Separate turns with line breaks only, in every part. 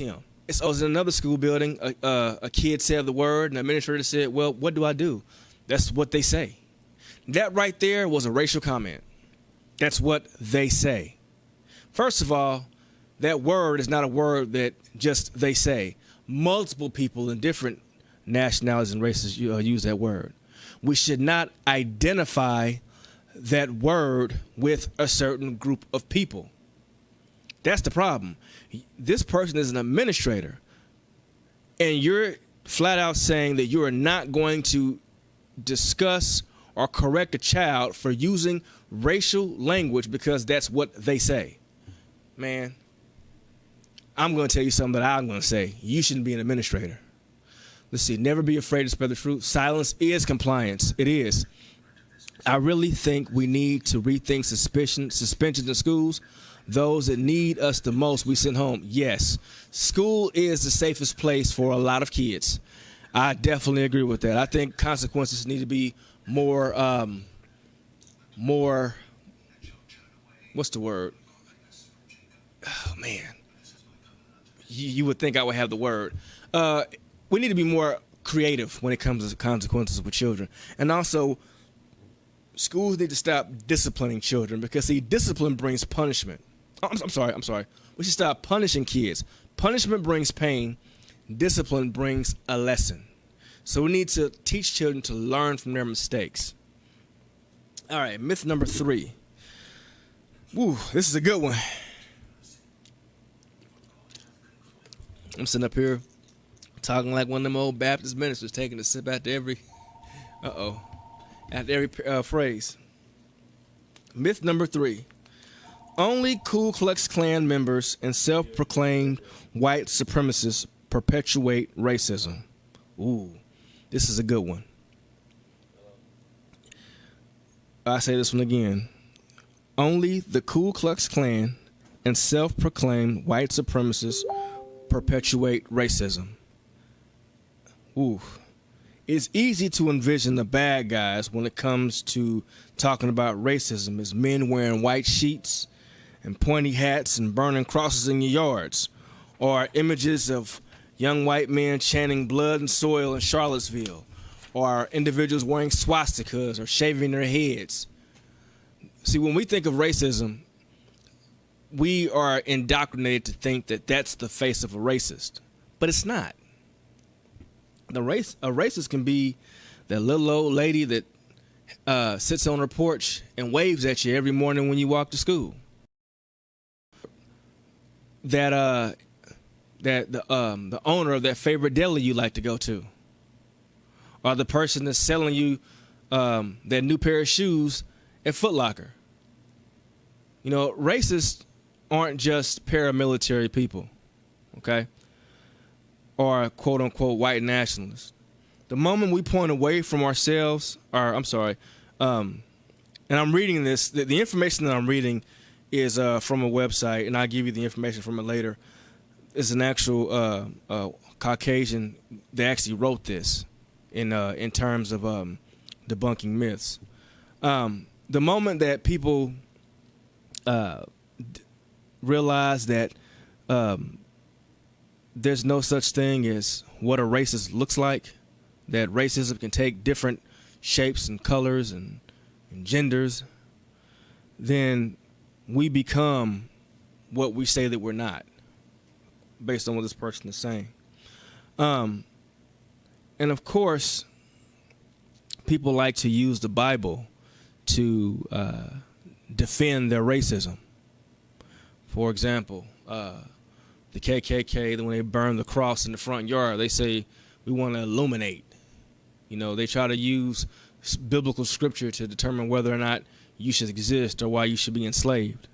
him. I was in another school building. A kid said the word, and the administrator said, well, what do I do? That's what they say. That right there was a racial comment. That's what they say. First of all, that word is not a word that just they say. Multiple people in different nationalities and races use that word. We should not identify that word with a certain group of people. That's the problem. This person is an administrator, and you're flat out saying that you are not going to discuss or correct a child for using racial language because that's what they say. Man, I'm going to tell you something that I'm going to say. You shouldn't be an administrator. Let's see. Never be afraid to spread the truth. Silence is compliance. It is. I really think we need to rethink suspensions in schools. Those that need us the most, we send home. Yes, school is the safest place for a lot of kids. I definitely agree with that. I think consequences need to be more, what's the word? Oh, man. You would think I would have the word. We need to be more creative when it comes to consequences with children. And also, schools need to stop disciplining children because, see, discipline brings punishment. I'm sorry. We should stop punishing kids. Punishment brings pain. Discipline brings a lesson. So we need to teach children to learn from their mistakes. All right, myth number 3. Woo, this is a good one. I'm sitting up here talking like one of them old Baptist ministers, taking a sip after every, phrase. Myth number 3. Only Ku Klux Klan members and self-proclaimed white supremacists perpetuate racism. Ooh, this is a good one. I say this one again. Only the Ku Klux Klan and self-proclaimed white supremacists perpetuate racism. Ooh. It's easy to envision the bad guys when it comes to talking about racism as men wearing white sheets and pointy hats and burning crosses in your yards, or images of young white men chanting blood and soil in Charlottesville, or individuals wearing swastikas or shaving their heads. See, when we think of racism, we are indoctrinated to think that that's the face of a racist, but it's not. A racist can be that little old lady that sits on her porch and waves at you every morning when you walk to school. That the owner of that favorite deli you like to go to, or the person that's selling you that new pair of shoes at Foot Locker. You know, racists aren't just paramilitary people, okay? Or quote unquote white nationalists. The moment we point away from ourselves, and I'm reading this, the information that I'm reading is from a website, and I'll give you the information from it later. It's an actual Caucasian that actually wrote this in terms of debunking myths. The moment that people realize that there's no such thing as what a racist looks like, that racism can take different shapes and colors and genders, then we become what we say that we're not, based on what this person is saying. And of course, people like to use the Bible to defend their racism. For example, the KKK, when they burn the cross in the front yard, they say we want to illuminate. You know, they try to use biblical scripture to determine whether or not you should exist or why you should be enslaved.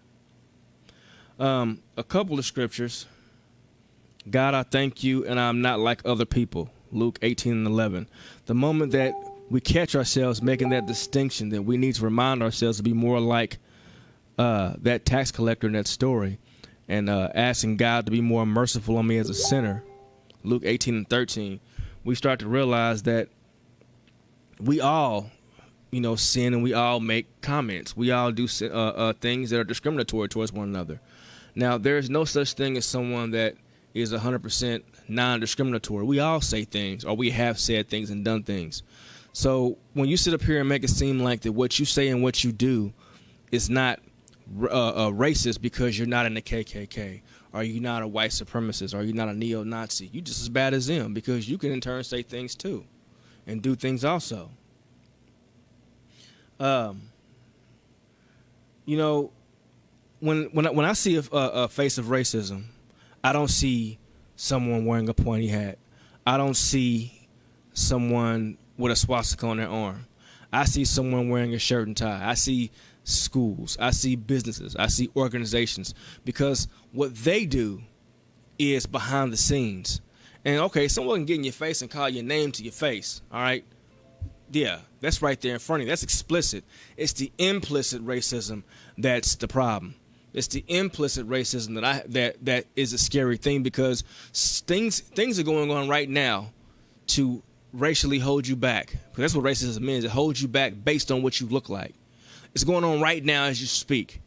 A couple of scriptures. God, I thank you, and I'm not like other people. Luke 18:11. The moment that we catch ourselves making that distinction, that we need to remind ourselves to be more like that tax collector in that story, and asking God to be more merciful on me as a sinner. Luke 18:13. We start to realize that we all, sin, and we all make comments. We all do things that are discriminatory towards one another. Now, there is no such thing as someone that is 100% non-discriminatory. We all say things, or we have said things and done things. So when you sit up here and make it seem like that what you say and what you do is not racist because you're not in the KKK, or you're not a white supremacist, or you're not a neo-Nazi, you're just as bad as them, because you can in turn say things too and do things also. You know, when I see a face of racism, I don't see someone wearing a pointy hat. I don't see someone with a swastika on their arm. I see someone wearing a shirt and tie. I see schools. I see businesses. I see organizations, because what they do is behind the scenes. And okay, someone can get in your face and call your name to your face. All right. Yeah, that's right there in front of you. That's explicit. It's the implicit racism that's the problem. It's the implicit racism that is a scary thing, because things are going on right now to racially hold you back. Because that's what racism means. It holds you back based on what you look like. It's going on right now as you speak,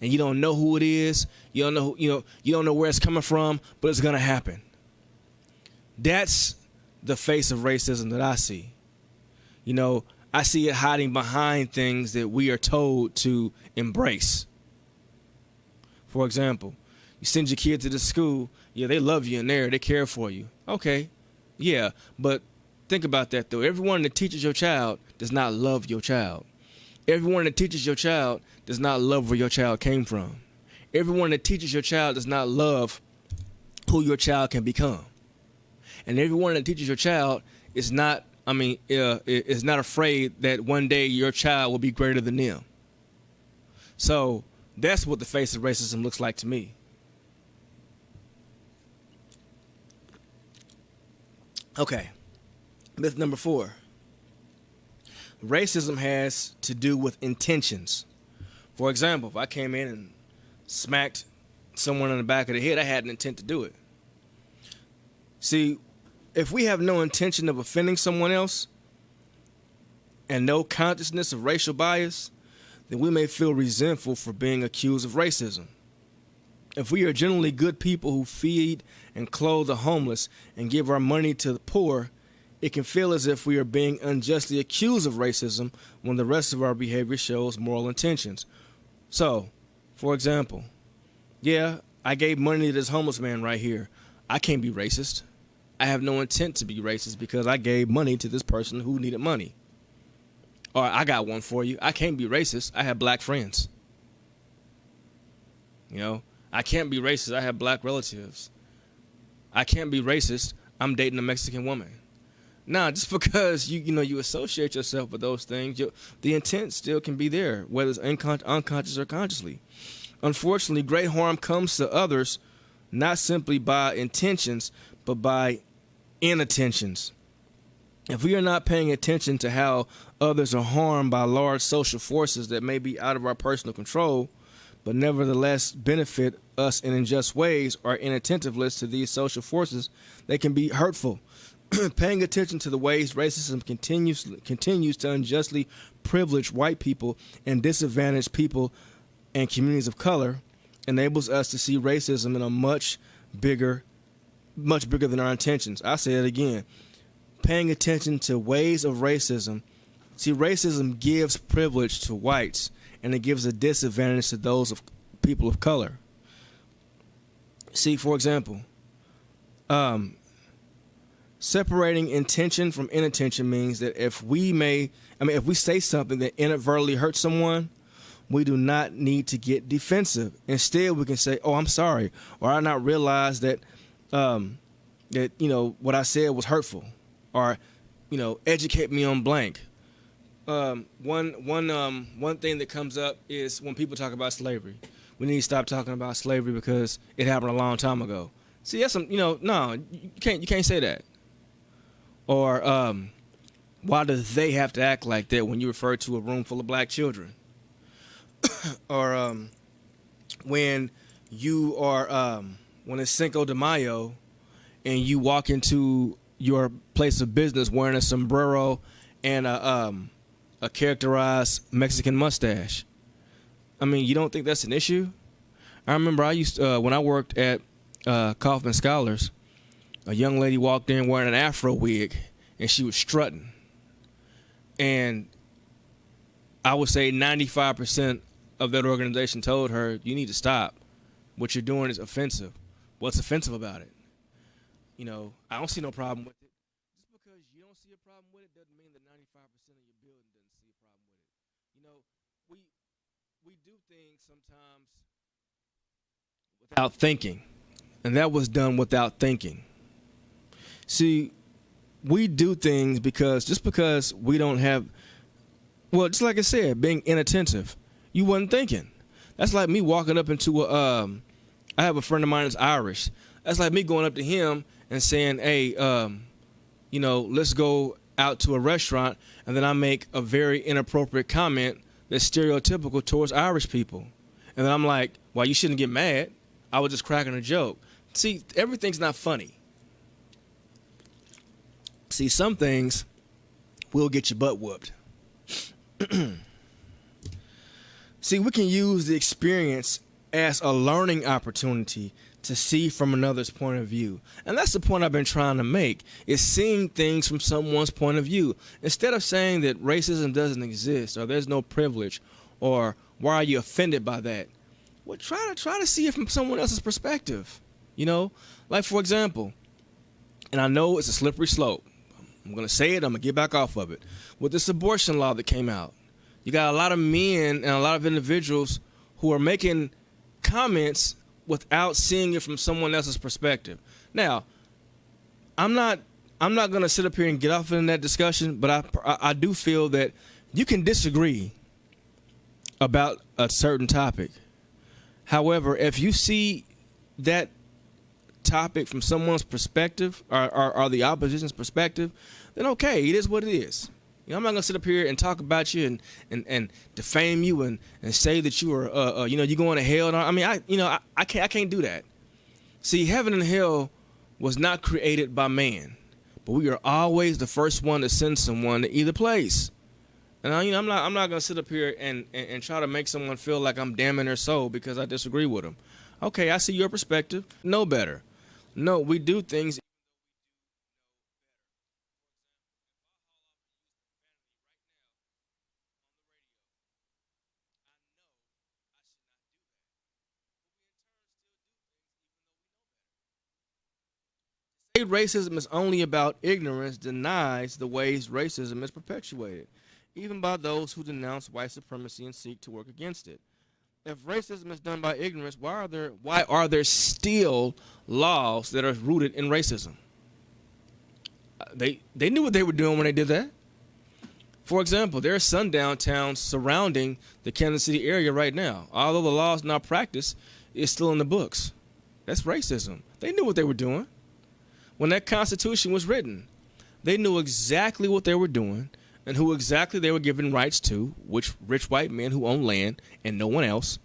and you don't know who it is. You don't know you don't know where it's coming from, but it's gonna happen. That's the face of racism that I see. You know, I see it hiding behind things that we are told to embrace. For example, you send your kid to the school. Yeah, they love you in there. They care for you. Okay, yeah, but think about that, though. Everyone that teaches your child does not love your child. Everyone that teaches your child does not love where your child came from. Everyone that teaches your child does not love who your child can become. And everyone that teaches your child is not, is not afraid that one day your child will be greater than them. So that's what the face of racism looks like to me. Okay, myth number 4. Racism has to do with intentions. For example, if I came in and smacked someone in the back of the head, I had an intent to do it. See, if we have no intention of offending someone else and no consciousness of racial bias, then we may feel resentful for being accused of racism. If we are generally good people who feed and clothe the homeless and give our money to the poor, it can feel as if we are being unjustly accused of racism when the rest of our behavior shows moral intentions. So, for example, yeah, I gave money to this homeless man right here. I can't be racist. I have no intent to be racist because I gave money to this person who needed money. Or I got one for you. I can't be racist. I have black friends. You know, I can't be racist. I have black relatives. I can't be racist. I'm dating a Mexican woman. Now, just because you associate yourself with those things, the intent still can be there, whether it's unconscious or consciously. Unfortunately, great harm comes to others not simply by intentions, but by inattentions. If we are not paying attention to how others are harmed by large social forces that may be out of our personal control, but nevertheless benefit us in unjust ways, or inattentiveness to these social forces, they can be hurtful. Paying attention to the ways racism continues to unjustly privilege white people and disadvantage people and communities of color enables us to see racism in a much bigger than our intentions. I say it again. Paying attention to ways of racism. See, racism gives privilege to whites, and it gives a disadvantage to those of people of color. See, for example, separating intention from inattention means that if we say something that inadvertently hurts someone, we do not need to get defensive. Instead, we can say, "Oh, I'm sorry," or "I not realize that what I said was hurtful," or educate me on blank. One thing that comes up is when people talk about slavery. We need to stop talking about slavery because it happened a long time ago. See, that's no, you can't say that. Or why do they have to act like that when you refer to a room full of black children? Or when you are when it's Cinco de Mayo and you walk into your place of business wearing a sombrero and a characterized Mexican mustache. I mean, you don't think that's an issue? I remember I used when I worked at Kaufman Scholars, a young lady walked in wearing an afro wig, and she was strutting. And I would say 95% of that organization told her, you need to stop. What you're doing is offensive. What's offensive about it? I don't see no problem with it. Just because you don't see a problem with it doesn't mean that 95% of your building doesn't see a problem with it. We do things sometimes without thinking, and that was done without thinking. See, we do things because we don't have, well, just like I said, being inattentive. You wasn't thinking. That's like me walking up into I have a friend of mine that's Irish. That's like me going up to him and saying, hey, let's go out to a restaurant, and then I make a very inappropriate comment that's stereotypical towards Irish people. And then I'm like, well, you shouldn't get mad. I was just cracking a joke. See, everything's not funny. See, some things will get your butt whooped. See, we can use the experience as a learning opportunity to see from another's point of view. And that's the point I've been trying to make, is seeing things from someone's point of view. Instead of saying that racism doesn't exist, or there's no privilege, or why are you offended by that? Well, try to see it from someone else's perspective. Like, for example, and I know it's a slippery slope. I'm going to say it, I'm going to get back off of it. With this abortion law that came out, you got a lot of men and a lot of individuals who are making comments without seeing it from someone else's perspective. Now, I'm not going to sit up here and get off in that discussion, but I do feel that you can disagree about a certain topic. However, if you see that topic from someone's perspective, or the opposition's perspective, then okay, it is what it is. I'm not gonna sit up here and talk about you and defame you and say that you are you're going to hell. I mean, I can't do that. See, heaven and hell was not created by man, but we are always the first one to send someone to either place. And I'm not gonna sit up here and try to make someone feel like I'm damning their soul because I disagree with them. Okay, I see your perspective. Know better. No, we do things. Say racism is only about ignorance denies the ways racism is perpetuated, even by those who denounce white supremacy and seek to work against it. If racism is done by ignorance, why are there still laws that are rooted in racism? They knew what they were doing when they did that. For example, there are sundown towns surrounding the Kansas City area right now. Although the law is not practiced, it's still in the books. That's racism. They knew what they were doing. When that Constitution was written, they knew exactly what they were doing and who exactly they were giving rights to, which rich white men who own land and no one else,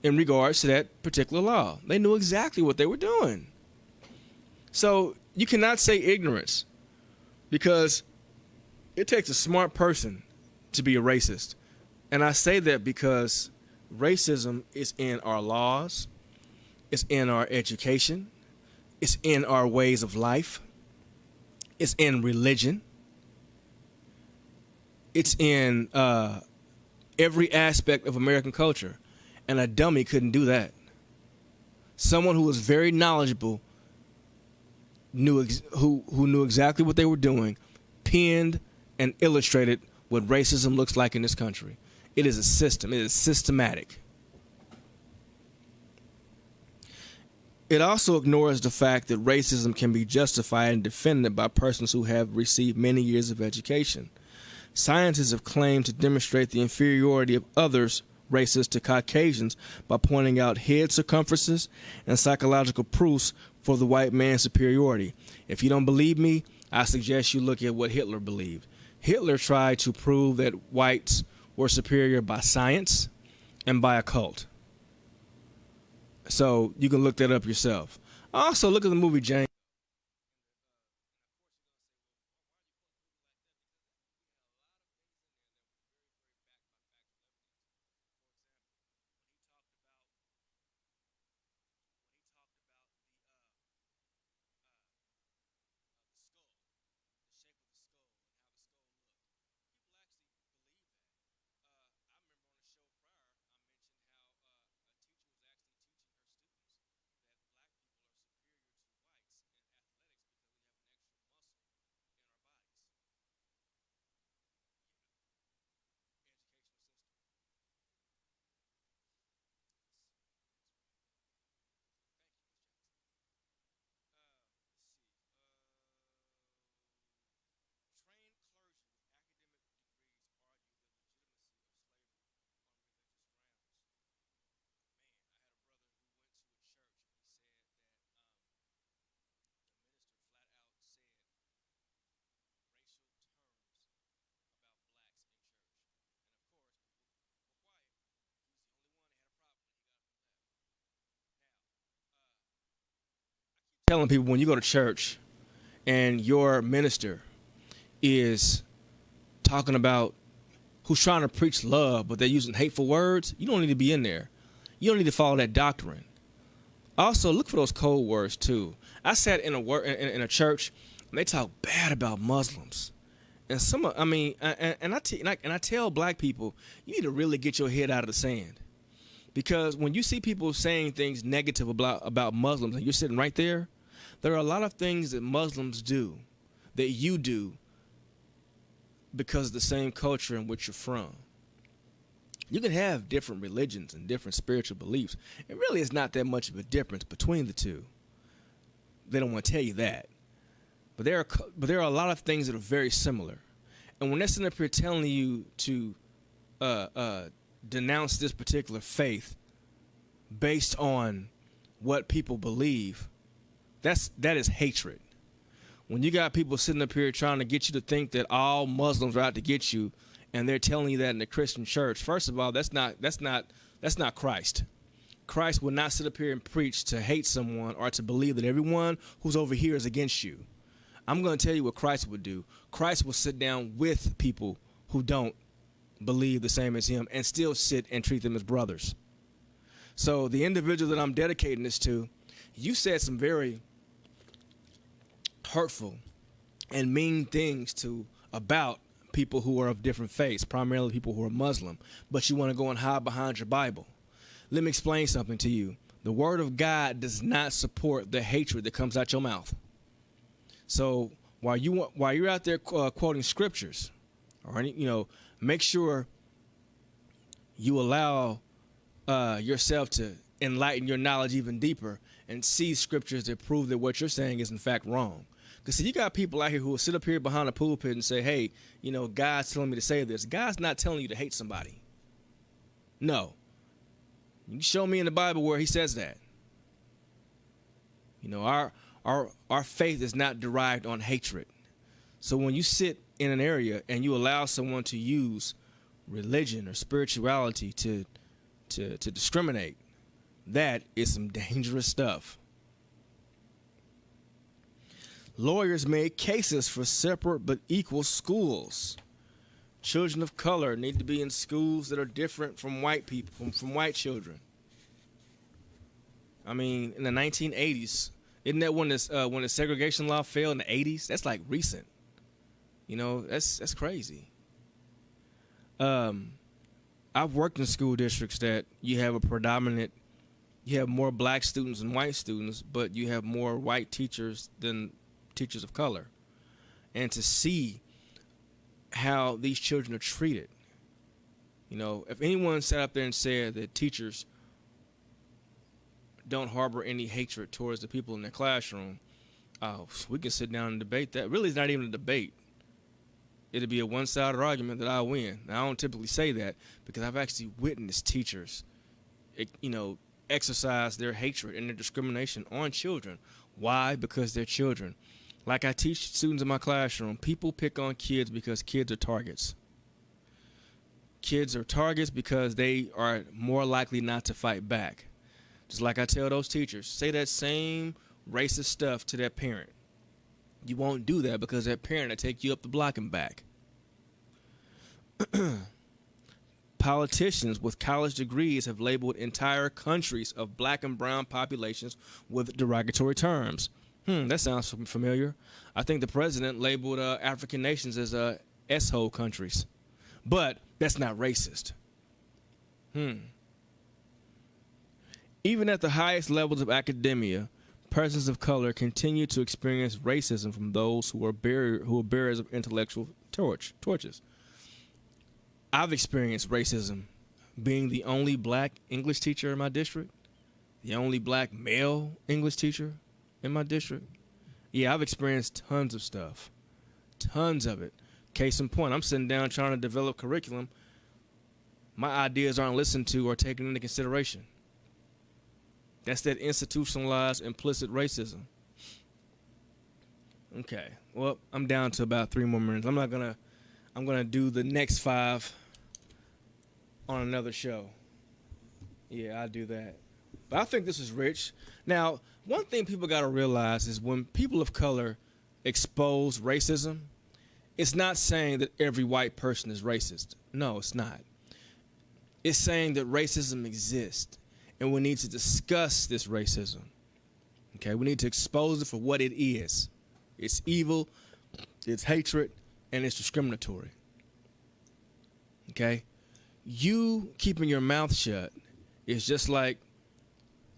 in regards to that particular law. They knew exactly what they were doing. So you cannot say ignorance, because it takes a smart person to be a racist. And I say that because racism is in our laws, it's in our education, it's in our ways of life, it's in religion, it's in every aspect of American culture. And a dummy couldn't do that. Someone who was very knowledgeable, who knew exactly what they were doing, penned and illustrated what racism looks like in this country. It is a system. It is systematic. It also ignores the fact that racism can be justified and defended by persons who have received many years of education. Scientists have claimed to demonstrate the inferiority of others races to Caucasians by pointing out head circumferences and psychological proofs for the white man's superiority. If you don't believe me, I suggest you look at what Hitler believed. Hitler tried to prove that whites were superior by science and by a cult. So you can look that up yourself. Also, look at the movie Jane. telling people when you go to church and your minister is talking about who's trying to preach love, but they're using hateful words, you don't need to be in there. You don't need to follow that doctrine. Also, look for those code words too. I sat in a church and they talk bad about Muslims, and I tell black people, you need to really get your head out of the sand, because when you see people saying things negative about Muslims and you're sitting right there, there are a lot of things that Muslims do that you do because of the same culture in which you're from. You can have different religions and different spiritual beliefs. It really is not that much of a difference between the two. They don't want to tell you that. But there are a lot of things that are very similar. And when they're sitting up here telling you to denounce this particular faith based on what people believe, that is hatred. When you got people sitting up here trying to get you to think that all Muslims are out to get you, and they're telling you that in the Christian church, first of all, that's not Christ. Christ would not sit up here and preach to hate someone or to believe that everyone who's over here is against you. I'm going to tell you what Christ would do. Christ will sit down with people who don't believe the same as him and still sit and treat them as brothers. So the individual that I'm dedicating this to, you said some very hurtful and mean things about people who are of different faiths, primarily people who are Muslim, but you want to go and hide behind your Bible. Let me explain something to you. The word of God does not support the hatred that comes out your mouth. So while you're out there quoting scriptures, or make sure you allow yourself to enlighten your knowledge even deeper and see scriptures that prove that what you're saying is in fact wrong. Because you got people out here who will sit up here behind a pulpit and say, hey, God's telling me to say this. God's not telling you to hate somebody. No. You can show me in the Bible where he says that. Our faith is not derived on hatred. So when you sit in an area and you allow someone to use religion or spirituality to discriminate, that is some dangerous stuff. Lawyers made cases for separate but equal schools. Children of color need to be in schools that are different from white people, from white children. I mean, in the 1980s, isn't that when the segregation law failed in the 80s? That's like recent. That's crazy. I've worked in school districts that you have more black students than white students, but you have more white teachers than teachers of color. And to see how these children are treated. If anyone sat up there and said that teachers don't harbor any hatred towards the people in their classroom, we can sit down and debate that. Really, it's not even a debate. It'd be a one-sided argument that I win. Now, I don't typically say that because I've actually witnessed teachers, exercise their hatred and their discrimination on children. Why? Because they're children. Like I teach students in my classroom, people pick on kids because kids are targets. Kids are targets because they are more likely not to fight back. Just like I tell those teachers, say that same racist stuff to that parent. You won't do that because that parent will take you up the block and back. Politicians with college degrees have labeled entire countries of black and brown populations with derogatory terms. That sounds familiar. I think the president labeled African nations as S-hole countries. But that's not racist. Even at the highest levels of academia, persons of color continue to experience racism from those who are bearers of intellectual torches. I've experienced racism being the only black English teacher in my district, the only black male English teacher in my district. Yeah, I've experienced tons of stuff. Tons of it. Case in point, I'm sitting down trying to develop curriculum. My ideas aren't listened to or taken into consideration. That's that institutionalized implicit racism. Okay, well, I'm down to about 3 more minutes. I'm gonna do the next 5 on another show. Yeah, I'll do that. But I think this is rich. Now, One thing people got to realize is when people of color expose racism, it's not saying that every white person is racist. No, it's not. It's saying that racism exists, and we need to discuss this racism. Okay, we need to expose it for what it is. It's evil, it's hatred, and it's discriminatory. Okay? You keeping your mouth shut is just like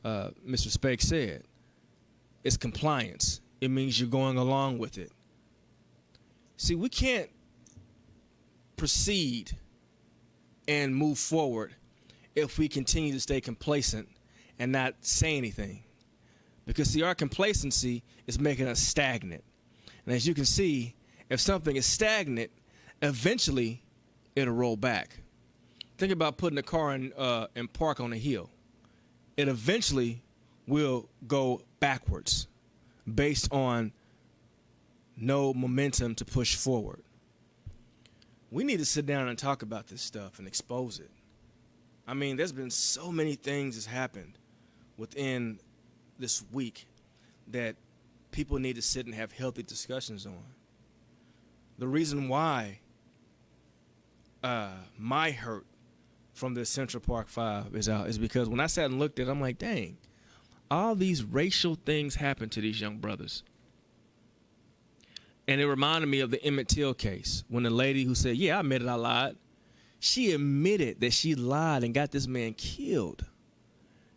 Mr. Spake said. It's compliance. It means you're going along with it. See, we can't proceed and move forward if we continue to stay complacent and not say anything. Because, see, our complacency is making us stagnant. And as you can see, if something is stagnant, eventually it'll roll back. Think about putting a car in park on a hill. It eventually will go backwards based on no momentum to push forward. We need to sit down and talk about this stuff and expose it. I mean, there's been so many things that's happened within this week that people need to sit and have healthy discussions on. The reason why my hurt from the Central Park 5 is out is because when I sat and looked at it, I'm like, dang, all these racial things happen to these young brothers. And it reminded me of the Emmett Till case when the lady who said, yeah, I admitted I lied. She admitted that she lied and got this man killed.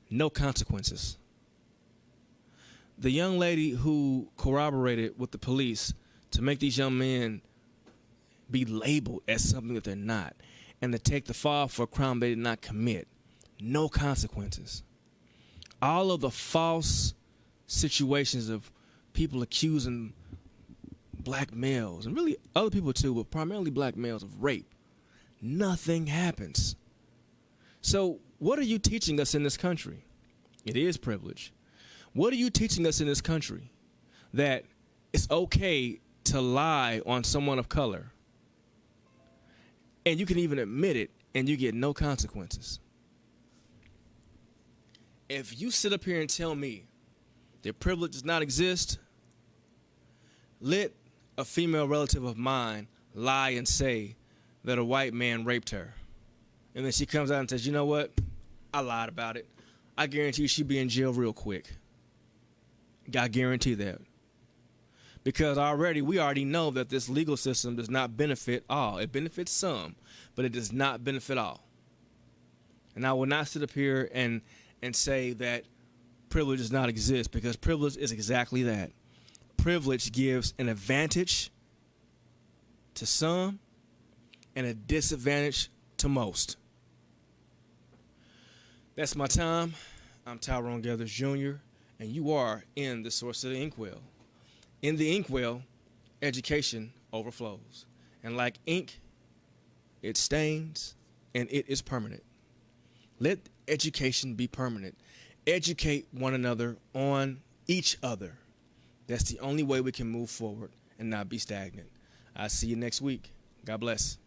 No consequences. The young lady who corroborated with the police to make these young men be labeled as something that they're not and to take the fall for a crime they did not commit. No consequences. All of the false situations of people accusing black males, and really other people too, but primarily black males, of rape. Nothing happens. So what are you teaching us in this country? It is privilege. What are you teaching us in this country? That it's okay to lie on someone of color, and you can even admit it, and you get no consequences. If you sit up here and tell me that privilege does not exist, let a female relative of mine lie and say that a white man raped her. And then she comes out and says, you know what? I lied about it. I guarantee you she'd be in jail real quick. I guarantee that. Because we already know that this legal system does not benefit all. It benefits some, but it does not benefit all. And I will not sit up here and say that privilege does not exist, because privilege is exactly that. Privilege gives an advantage to some and a disadvantage to most. That's my time. I'm Tyrone Gathers Jr., and you are in the source of the Inkwell. In the Inkwell, education overflows. And like ink, it stains and it is permanent. Let education be permanent. Educate one another on each other. That's the only way we can move forward and not be stagnant. I'll see you next week. God bless.